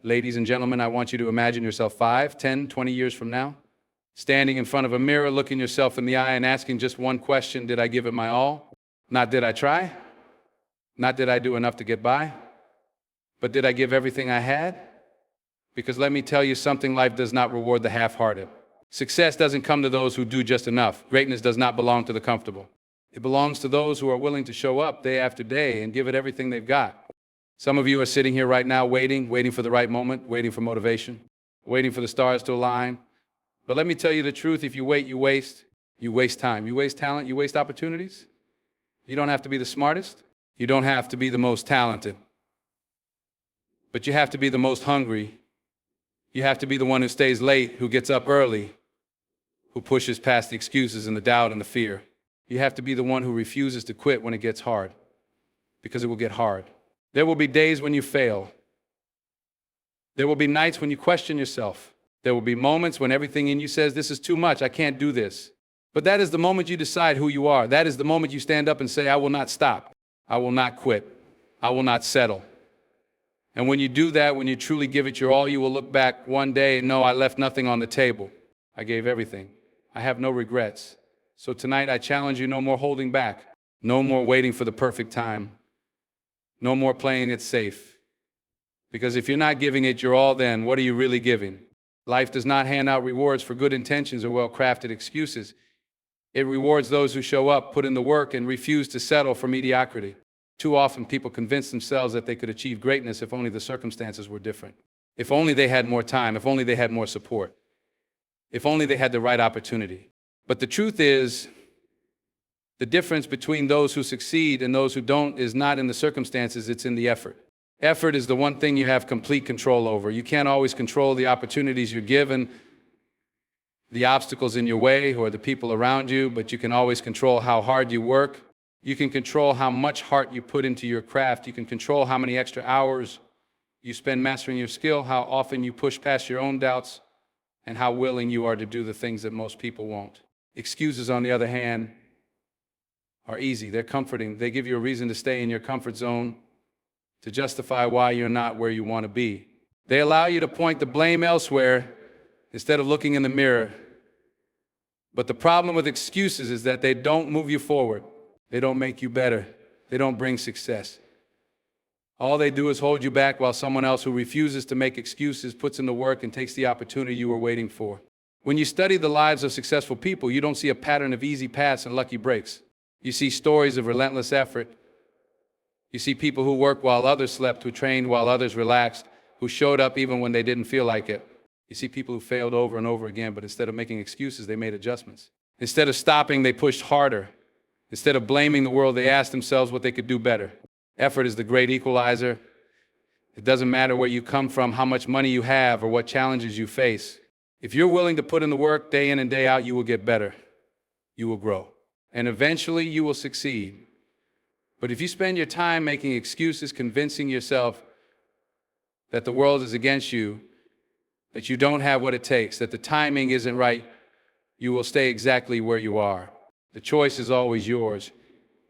Ladies and gentlemen, I want you to imagine yourself 5, 10, 20 years from now, standing in front of a mirror, looking yourself in the eye and asking just one question: did I give it my all? Not did I try? Not did I do enough to get by? But did I give everything I had? Because let me tell you something, life does not reward the half-hearted. Success doesn't come to those who do just enough. Greatness does not belong to the comfortable. It belongs to those who are willing to show up day after day and give it everything they've got. Some of you are sitting here right now waiting for the right moment, waiting for motivation, waiting for the stars to align. But let me tell you the truth, if you wait, you waste time, you waste talent, you waste opportunities. You don't have to be the smartest. You don't have to be the most talented. But you have to be the most hungry. You have to be the one who stays late, who gets up early, who pushes past the excuses and the doubt and the fear. You have to be the one who refuses to quit when it gets hard, because it will get hard. There will be days when you fail. There will be nights when you question yourself. There will be moments when everything in you says, this is too much, I can't do this. But that is the moment you decide who you are. That is the moment you stand up and say, I will not stop. I will not quit. I will not settle. And when you do that, when you truly give it your all, you will look back one day and know, I left nothing on the table. I gave everything. I have no regrets. So tonight I challenge you, no more holding back. No more waiting for the perfect time. No more playing it safe. Because if you're not giving it your all, then what are you really giving? Life does not hand out rewards for good intentions or well-crafted excuses. It rewards those who show up, put in the work, and refuse to settle for mediocrity. Too often people convince themselves that they could achieve greatness if only the circumstances were different. If only they had more time, if only they had more support. If only they had the right opportunity. But the truth is, the difference between those who succeed and those who don't is not in the circumstances, it's in the effort. Effort is the one thing you have complete control over. You can't always control the opportunities you're given, the obstacles in your way, or the people around you, but you can always control how hard you work. You can control how much heart you put into your craft. You can control how many extra hours you spend mastering your skill, how often you push past your own doubts, and how willing you are to do the things that most people won't. Excuses, on the other hand, are easy. They're comforting. They give you a reason to stay in your comfort zone, to justify why you're not where you want to be. They allow you to point the blame elsewhere instead of looking in the mirror. But the problem with excuses is that they don't move you forward. They don't make you better. They don't bring success. All they do is hold you back while someone else who refuses to make excuses puts in the work and takes the opportunity you were waiting for. When you study the lives of successful people, you don't see a pattern of easy paths and lucky breaks. You see stories of relentless effort. You see people who worked while others slept, who trained while others relaxed, who showed up even when they didn't feel like it. You see people who failed over and over again, but instead of making excuses, they made adjustments. Instead of stopping, they pushed harder. Instead of blaming the world, they asked themselves what they could do better. Effort is the great equalizer. It doesn't matter where you come from, how much money you have, or what challenges you face. If you're willing to put in the work day in and day out, you will get better. You will grow. And eventually you will succeed. But if you spend your time making excuses, convincing yourself that the world is against you, that you don't have what it takes, that the timing isn't right, you will stay exactly where you are. The choice is always yours.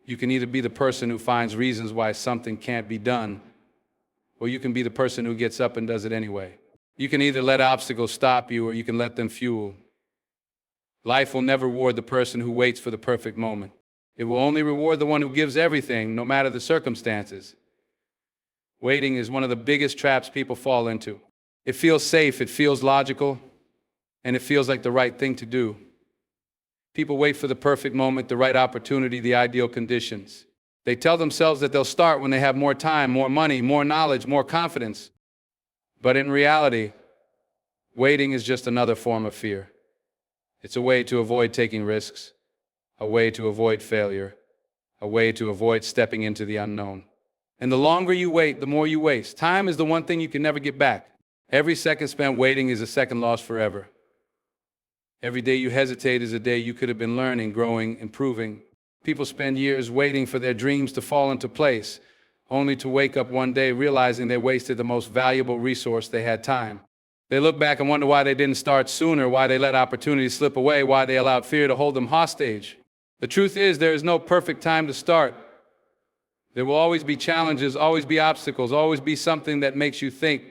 You can either be the person who finds reasons why something can't be done, or you can be the person who gets up and does it anyway. You can either let obstacles stop you, or you can let them fuel. Life will never reward the person who waits for the perfect moment. It will only reward the one who gives everything, no matter the circumstances. Waiting is one of the biggest traps people fall into. It feels safe, it feels logical, and it feels like the right thing to do. People wait for the perfect moment, the right opportunity, the ideal conditions. They tell themselves that they'll start when they have more time, more money, more knowledge, more confidence. But in reality, waiting is just another form of fear. It's a way to avoid taking risks, a way to avoid failure, a way to avoid stepping into the unknown. And the longer you wait, the more you waste. Time is the one thing you can never get back. Every second spent waiting is a second lost forever. Every day you hesitate is a day you could have been learning, growing, improving. People spend years waiting for their dreams to fall into place, only to wake up one day realizing they wasted the most valuable resource they had: time. They look back and wonder why they didn't start sooner, why they let opportunities slip away, why they allowed fear to hold them hostage. The truth is, there is no perfect time to start. There will always be challenges, always be obstacles, always be something that makes you think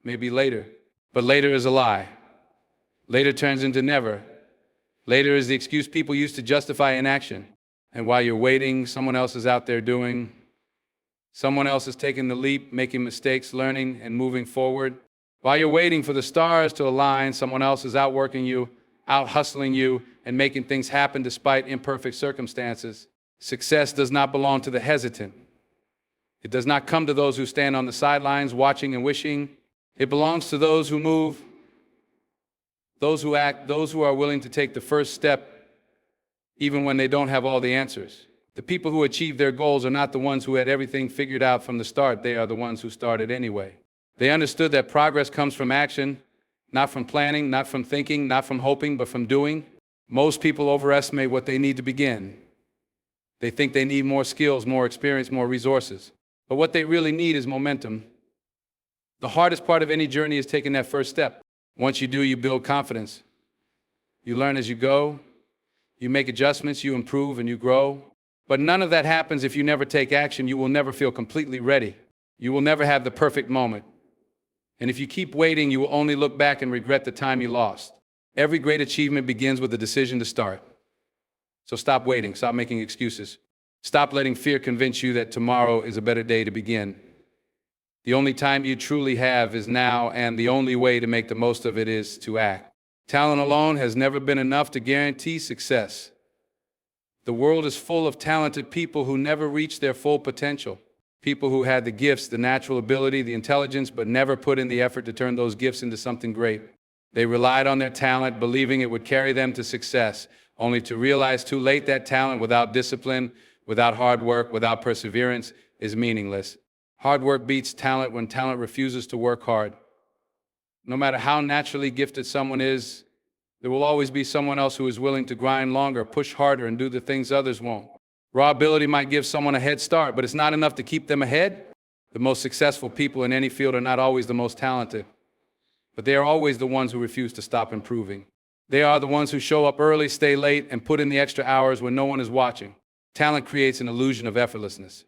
maybe later. But later is a lie. Later turns into never. Later is the excuse people use to justify inaction. And while you're waiting, someone else is out there doing. Someone else is taking the leap, making mistakes, learning, and moving forward. While you're waiting for the stars to align, someone else is outworking you, out hustling you, and making things happen despite imperfect circumstances. Success does not belong to the hesitant. It does not come to those who stand on the sidelines watching and wishing. It belongs to those who move, those who act, those who are willing to take the first step even when they don't have all the answers. The people who achieve their goals are not the ones who had everything figured out from the start. They are the ones who started anyway. They understood that progress comes from action, not from planning, not from thinking, not from hoping, but from doing. Most people overestimate what they need to begin. They think they need more skills, more experience, more resources. But what they really need is momentum. The hardest part of any journey is taking that first step. Once you do, you build confidence. You learn as you go. You make adjustments, you improve, and you grow. But none of that happens if you never take action. You will never feel completely ready. You will never have the perfect moment. And if you keep waiting, you will only look back and regret the time you lost. Every great achievement begins with a decision to start. So stop waiting, stop making excuses. Stop letting fear convince you that tomorrow is a better day to begin. The only time you truly have is now, and the only way to make the most of it is to act. Talent alone has never been enough to guarantee success. The world is full of talented people who never reach their full potential. People who had the gifts, the natural ability, the intelligence, but never put in the effort to turn those gifts into something great. They relied on their talent, believing it would carry them to success, only to realize too late that talent without discipline, without hard work, without perseverance, is meaningless. Hard work beats talent when talent refuses to work hard. No matter how naturally gifted someone is, there will always be someone else who is willing to grind longer, push harder, and do the things others won't. Raw ability might give someone a head start, but it's not enough to keep them ahead. The most successful people in any field are not always the most talented, but they are always the ones who refuse to stop improving. They are the ones who show up early, stay late, and put in the extra hours when no one is watching. Talent creates an illusion of effortlessness.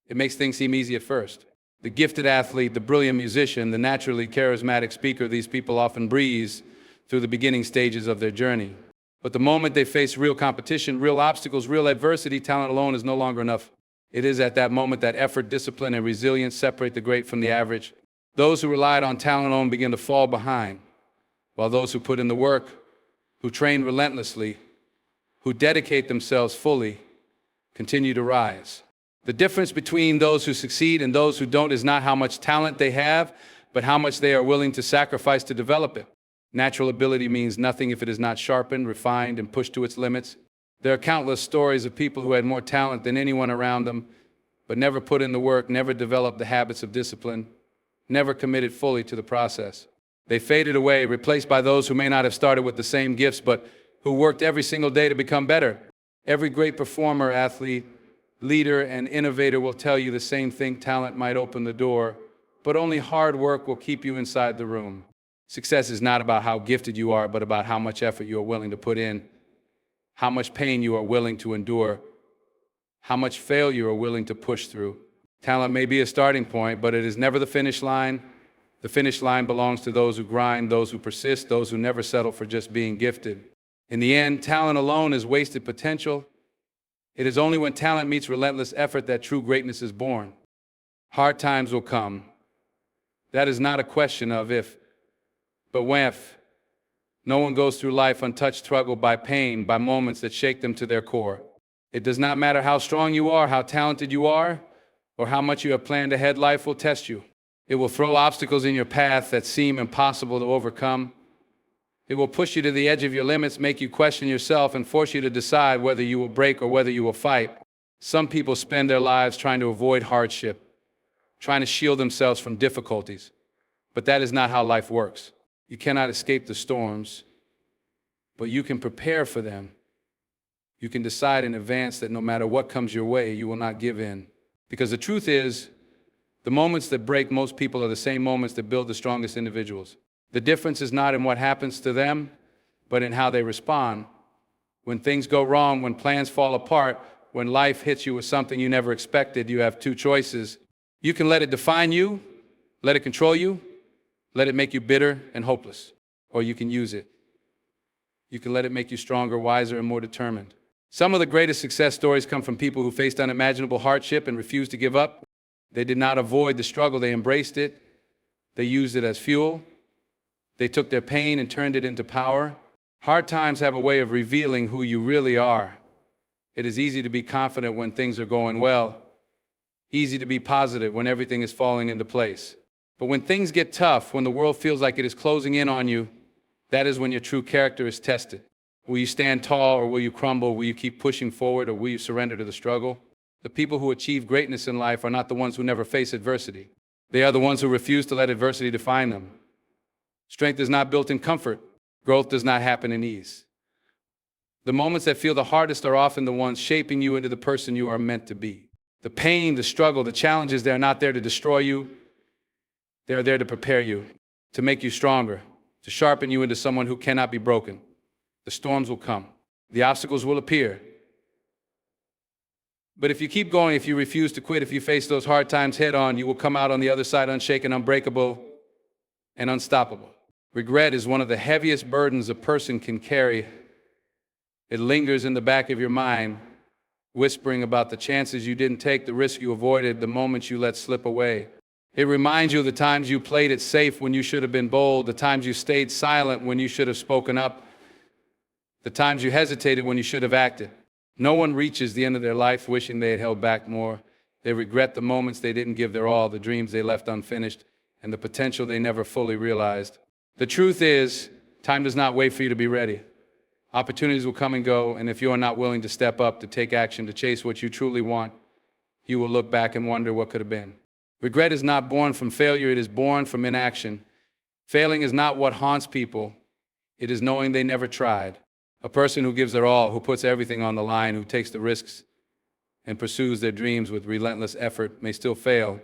It makes things seem easy at first. The gifted athlete, the brilliant musician, the naturally charismatic speaker, these people often breeze through the beginning stages of their journey. But the moment they face real competition, real obstacles, real adversity, talent alone is no longer enough. It is at that moment that effort, discipline, and resilience separate the great from the average. Those who relied on talent alone begin to fall behind, while those who put in the work, who train relentlessly, who dedicate themselves fully, continue to rise. The difference between those who succeed and those who don't is not how much talent they have, but how much they are willing to sacrifice to develop it. Natural ability means nothing if it is not sharpened, refined, and pushed to its limits. There are countless stories of people who had more talent than anyone around them, but never put in the work, never developed the habits of discipline, never committed fully to the process. They faded away, replaced by those who may not have started with the same gifts, but who worked every single day to become better. Every great performer, athlete, leader, and innovator will tell you the same thing: talent might open the door, but only hard work will keep you inside the room. Success is not about how gifted you are, but about how much effort you are willing to put in, how much pain you are willing to endure, how much failure you are willing to push through. Talent may be a starting point, but it is never the finish line. The finish line belongs to those who grind, those who persist, those who never settle for just being gifted. In the end, talent alone is wasted potential. It is only when talent meets relentless effort that true greatness is born. Hard times will come. That is not a question of if, but when. No one goes through life untouched, struggled by pain, by moments that shake them to their core. It does not matter how strong you are, how talented you are, or how much you have planned ahead. Life will test you. It will throw obstacles in your path that seem impossible to overcome. It will push you to the edge of your limits, make you question yourself, and force you to decide whether you will break or whether you will fight. Some people spend their lives trying to avoid hardship, trying to shield themselves from difficulties. But that is not how life works. You cannot escape the storms, but you can prepare for them. You can decide in advance that no matter what comes your way, you will not give in. Because the truth is, the moments that break most people are the same moments that build the strongest individuals. The difference is not in what happens to them, but in how they respond. When things go wrong, when plans fall apart, when life hits you with something you never expected, you have two choices. You can let it define you, Let it control you. Let it make you bitter and hopeless. Or you can use it. You can let it make you stronger, wiser, and more determined. Some of the greatest success stories come from people who faced unimaginable hardship and refused to give up. They did not avoid the struggle. They embraced it. They used it as fuel. They took their pain and turned it into power. Hard times have a way of revealing who you really are. It is easy to be confident when things are going well. Easy to be positive when everything is falling into place. But when things get tough, when the world feels like it is closing in on you, that is when your true character is tested. Will you stand tall or will you crumble? Will you keep pushing forward or will you surrender to the struggle? The people who achieve greatness in life are not the ones who never face adversity. They are the ones who refuse to let adversity define them. Strength is not built in comfort. Growth does not happen in ease. The moments that feel the hardest are often the ones shaping you into the person you are meant to be. The pain, the struggle, the challenges, they are not there to destroy you. They are there to prepare you, to make you stronger, to sharpen you into someone who cannot be broken. The storms will come. The obstacles will appear. But if you keep going, if you refuse to quit, if you face those hard times head on, you will come out on the other side unshaken, unbreakable, and unstoppable. Regret is one of the heaviest burdens a person can carry. It lingers in the back of your mind, whispering about the chances you didn't take, the risk you avoided, the moments you let slip away. It reminds you of the times you played it safe when you should have been bold, the times you stayed silent when you should have spoken up, the times you hesitated when you should have acted. No one reaches the end of their life wishing they had held back more. They regret the moments they didn't give their all, the dreams they left unfinished, and the potential they never fully realized. The truth is, time does not wait for you to be ready. Opportunities will come and go, and if you are not willing to step up, to take action, to chase what you truly want, you will look back and wonder what could have been. Regret is not born from failure, it is born from inaction. Failing is not what haunts people, it is knowing they never tried. A person who gives their all, who puts everything on the line, who takes the risks and pursues their dreams with relentless effort may still fail,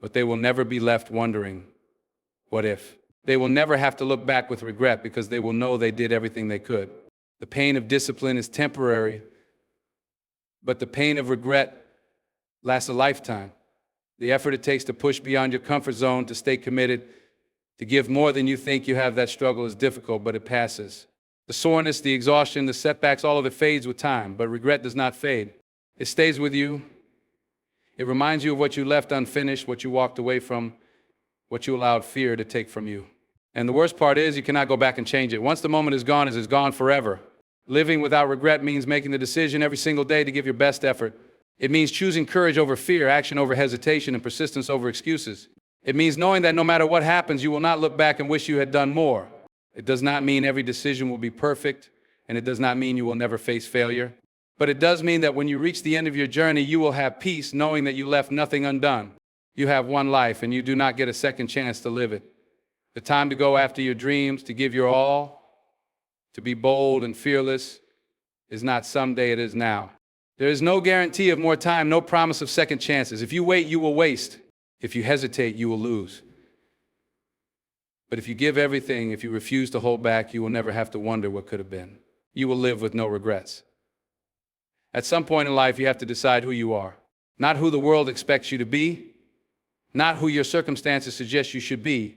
but they will never be left wondering, what if? They will never have to look back with regret because they will know they did everything they could. The pain of discipline is temporary, but the pain of regret lasts a lifetime. The effort it takes to push beyond your comfort zone, to stay committed, to give more than you think you have, that struggle is difficult, but it passes. The soreness, the exhaustion, the setbacks, all of it fades with time, but regret does not fade. It stays with you. It reminds you of what you left unfinished, what you walked away from, what you allowed fear to take from you. And the worst part is you cannot go back and change it. Once the moment is gone, it is gone forever. Living without regret means making the decision every single day to give your best effort. It means choosing courage over fear, action over hesitation, and persistence over excuses. It means knowing that no matter what happens, you will not look back and wish you had done more. It does not mean every decision will be perfect, and it does not mean you will never face failure. But it does mean that when you reach the end of your journey, you will have peace knowing that you left nothing undone. You have one life, and you do not get a second chance to live it. The time to go after your dreams, to give your all, to be bold and fearless, is not someday, it is now. There is no guarantee of more time, no promise of second chances. If you wait, you will waste. If you hesitate, you will lose. But if you give everything, if you refuse to hold back, you will never have to wonder what could have been. You will live with no regrets. At some point in life, you have to decide who you are. Not who the world expects you to be, not who your circumstances suggest you should be,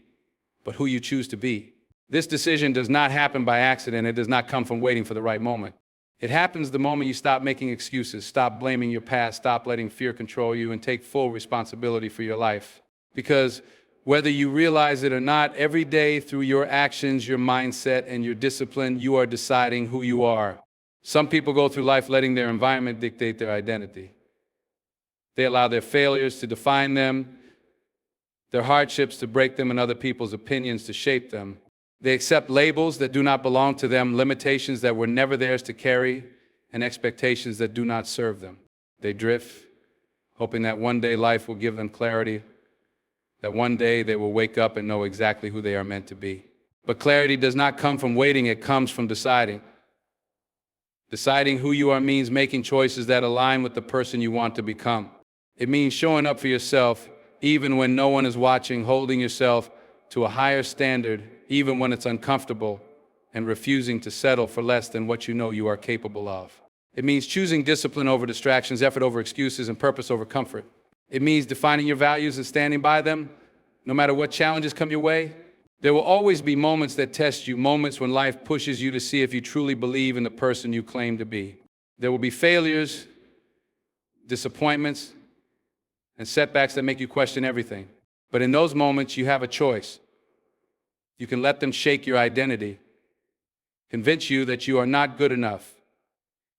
but who you choose to be. This decision does not happen by accident. It does not come from waiting for the right moment. It happens the moment you stop making excuses, stop blaming your past, stop letting fear control you, and take full responsibility for your life. Because whether you realize it or not, every day through your actions, your mindset, and your discipline, you are deciding who you are. Some people go through life letting their environment dictate their identity. They allow their failures to define them, their hardships to break them, and other people's opinions to shape them. They accept labels that do not belong to them, limitations that were never theirs to carry, and expectations that do not serve them. They drift, hoping that one day life will give them clarity, that one day they will wake up and know exactly who they are meant to be. But clarity does not come from waiting, it comes from deciding. Deciding who you are means making choices that align with the person you want to become. It means showing up for yourself even when no one is watching, holding yourself to a higher standard even when it's uncomfortable, and refusing to settle for less than what you know you are capable of. It means choosing discipline over distractions, effort over excuses, and purpose over comfort. It means defining your values and standing by them, No matter what challenges come your way, there will always be moments that test you, moments when life pushes you to see if you truly believe in the person you claim to be. There will be failures, disappointments, and setbacks that make you question everything. But in those moments, you have a choice. You can let them shake your identity, convince you that you are not good enough,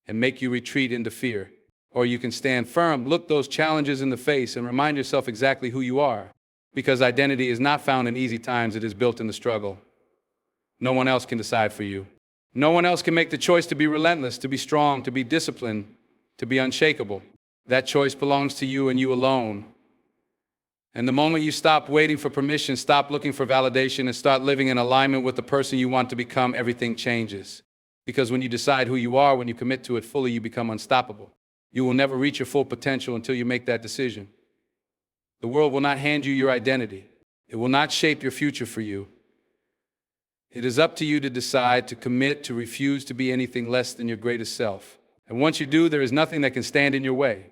and make you retreat into fear. Or you can stand firm, look those challenges in the face, and remind yourself exactly who you are. Because identity is not found in easy times, it is built in the struggle. No one else can decide for you. No one else can make the choice to be relentless, to be strong, to be disciplined, to be unshakable. That choice belongs to you and you alone. And the moment you stop waiting for permission, stop looking for validation, and start living in alignment with the person you want to become, everything changes. Because when you decide who you are, when you commit to it fully, you become unstoppable. You will never reach your full potential until you make that decision. The world will not hand you your identity. It will not shape your future for you. It is up to you to decide, to commit, to refuse to be anything less than your greatest self. And once you do, there is nothing that can stand in your way.